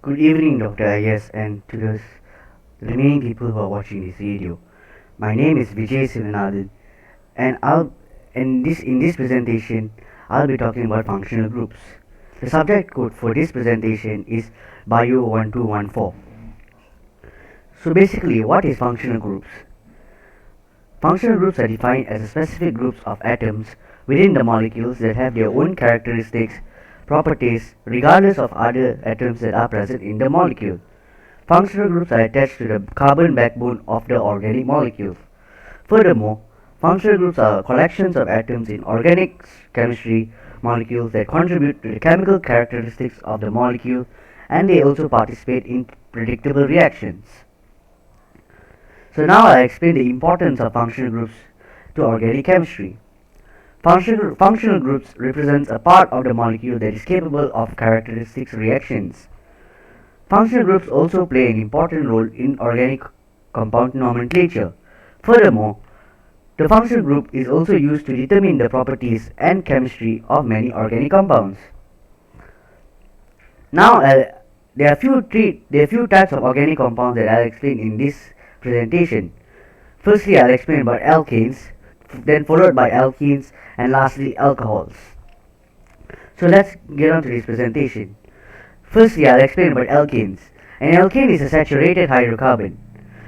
Good evening, Dr. Ayers, and to the remaining people who are watching this video. My name is Vijay Sivanathan, and in this presentation I'll be talking about functional groups. The subject code for this presentation is Bio 1214. So basically, what is functional groups? Functional groups are defined as specific groups of atoms within the molecules that have their own characteristics, properties, regardless of other atoms that are present in the molecule. Functional groups are attached to the carbon backbone of the organic molecule. Furthermore, functional groups are collections of atoms in organic chemistry molecules that contribute to the chemical characteristics of the molecule, and they also participate in predictable reactions. So now I'll explain the importance of functional groups to organic chemistry. Functional groups represents a part of the molecule that is capable of characteristics reactions. Functional groups also play an important role in organic compound nomenclature. Furthermore, the functional group is also used to determine the properties and chemistry of many organic compounds. Now, there are few types of organic compounds that I'll explain in this presentation. Firstly, I'll explain about alkanes, then followed by alkenes, and lastly alcohols. So let's get on to this presentation. Firstly, I'll explain about alkanes. An alkane is a saturated hydrocarbon.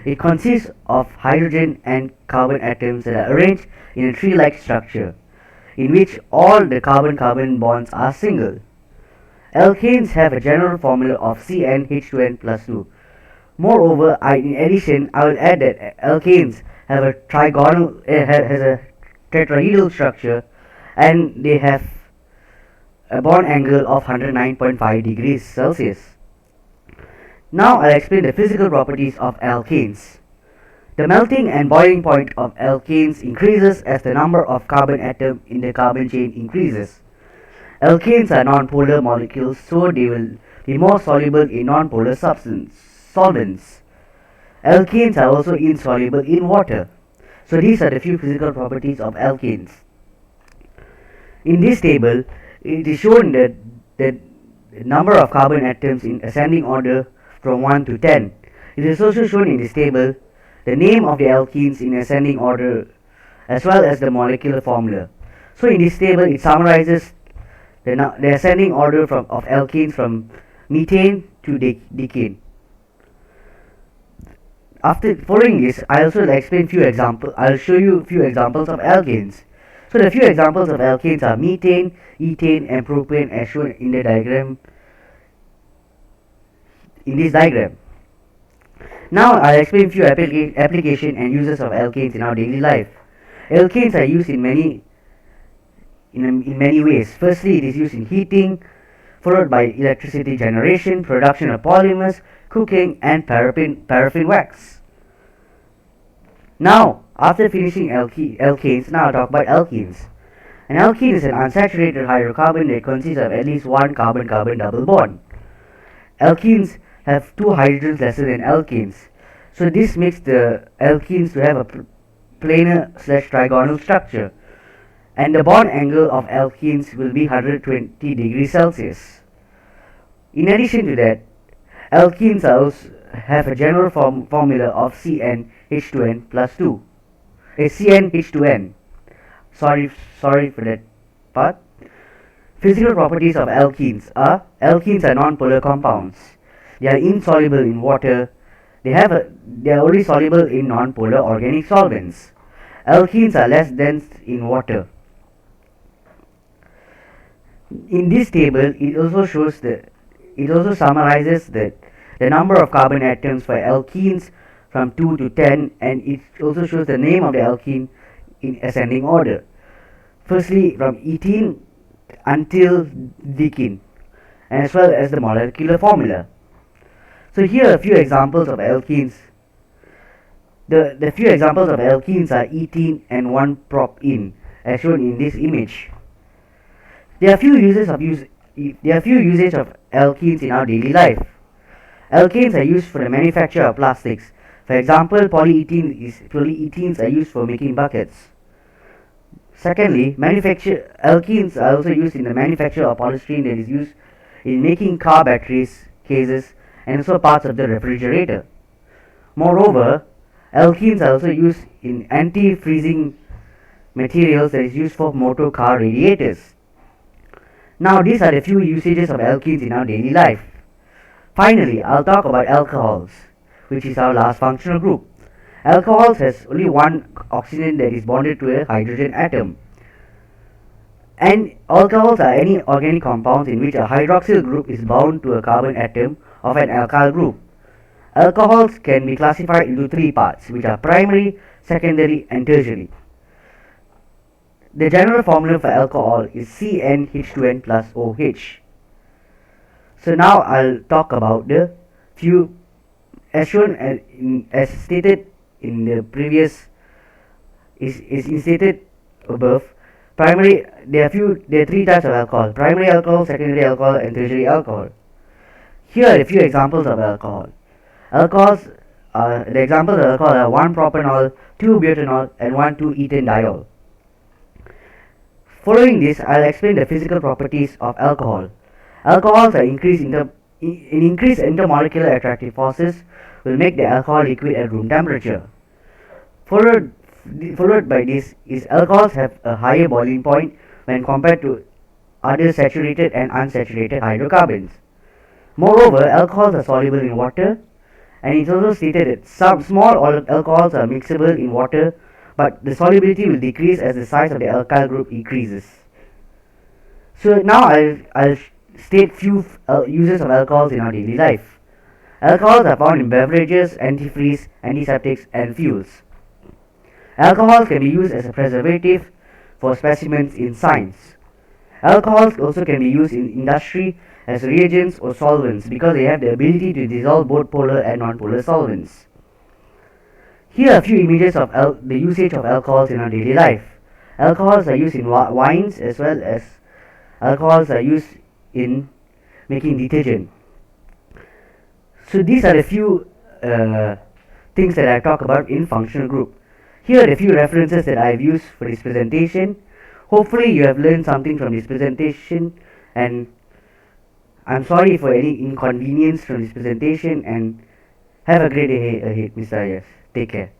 It consists of hydrogen and carbon atoms that are arranged in a tree-like structure, in which all the carbon-carbon bonds are single. Alkanes have a general formula of CnH2n plus 2. Moreover, in addition, I will add that alkanes have a has a tetrahedral structure, and they have a bond angle of 109.5 degrees Celsius. Now I'll explain the physical properties of alkanes. The melting and boiling point of alkanes increases as the number of carbon atoms in the carbon chain increases. Alkanes are nonpolar molecules, so they will be more soluble in nonpolar solvents. Alkanes are also insoluble in water. So these are the few physical properties of alkanes. In this table, it is shown that the number of carbon atoms in ascending order from 1 to 10. It is also shown in this table the name of the alkenes in ascending order as well as the molecular formula. So in this table, it summarizes the ascending order of alkenes from methane to decane. After following this, I also explain few examples. I'll show you a few examples of alkanes. So the few examples of alkanes are methane, ethane, and propane, as shown in the diagram. In this diagram. Now I'll explain few application and uses of alkanes in our daily life. Alkanes are used in many ways. Firstly, it is used in heating, followed by electricity generation, production of polymers, cooking, and paraffin wax. Now, after finishing alkanes, now I'll talk about alkenes. An alkene is an unsaturated hydrocarbon that consists of at least one carbon-carbon double bond. Alkenes have two hydrogens lesser than alkanes, so this makes the alkenes to have a planar/trigonal structure, and the bond angle of alkenes will be 120 degrees Celsius. In addition to that, alkenes also have a general formula of CnH2n plus 2. CnH2n. Sorry for that part. Physical properties of alkenes are nonpolar compounds. They are insoluble in water. They are only soluble in nonpolar organic solvents. Alkenes are less dense in water. In this table, it also summarizes the number of carbon atoms for alkenes from 2 to 10, and it also shows the name of the alkene in ascending order. Firstly, from ethene until decene, as well as the molecular formula. So here are a few examples of alkenes. The few examples of alkenes are ethene and 1-prop-ene, as shown in this image. There are few uses of alkenes in our daily life. Alkanes are used for the manufacture of plastics. For example, polyethenes are used for making buckets. Secondly, alkenes are also used in the manufacture of polystyrene that is used in making car batteries cases and also parts of the refrigerator. Moreover, alkenes are also used in anti-freezing materials that is used for motor car radiators. Now these are the few usages of alkenes in our daily life. Finally, I'll talk about alcohols, which is our last functional group. Alcohols has only one oxygen that is bonded to a hydrogen atom. And alcohols are any organic compounds in which a hydroxyl group is bound to a carbon atom of an alkyl group. Alcohols can be classified into three parts, which are primary, secondary, and tertiary. The general formula for alcohol is CnH2n plus OH. So now I'll talk about the few, as shown as stated in the previous, is stated above. There are three types of alcohol: primary alcohol, secondary alcohol, and tertiary alcohol. Here are a few examples of alcohol. The examples of alcohol are 1-propanol, 2-butanol, and 1,2-ethanediol. Following this, I'll explain the physical properties of alcohol. Alcohols are increased intermolecular attractive forces will make the alcohol liquid at room temperature. Followed by this is alcohols have a higher boiling point when compared to other saturated and unsaturated hydrocarbons. Moreover, alcohols are soluble in water, and it's also stated that some small alcohols are mixable in water, but the solubility will decrease as the size of the alkyl group increases. So now I'll state few uses of alcohols in our daily life. Alcohols are found in beverages, antifreeze, antiseptics, and fuels. Alcohols can be used as a preservative for specimens in science. Alcohols also can be used in industry as reagents or solvents because they have the ability to dissolve both polar and non-polar solvents. Here are a few images of the usage of alcohols in our daily life. Alcohols are used in wines, as well as alcohols are used in making detergent. So these are the few things that I talk about in functional group. Here are a few references that I have used for this presentation. Hopefully you have learned something from this presentation, and I'm sorry for any inconvenience from this presentation, and have a great day ahead, Mr. Ayers. Take care.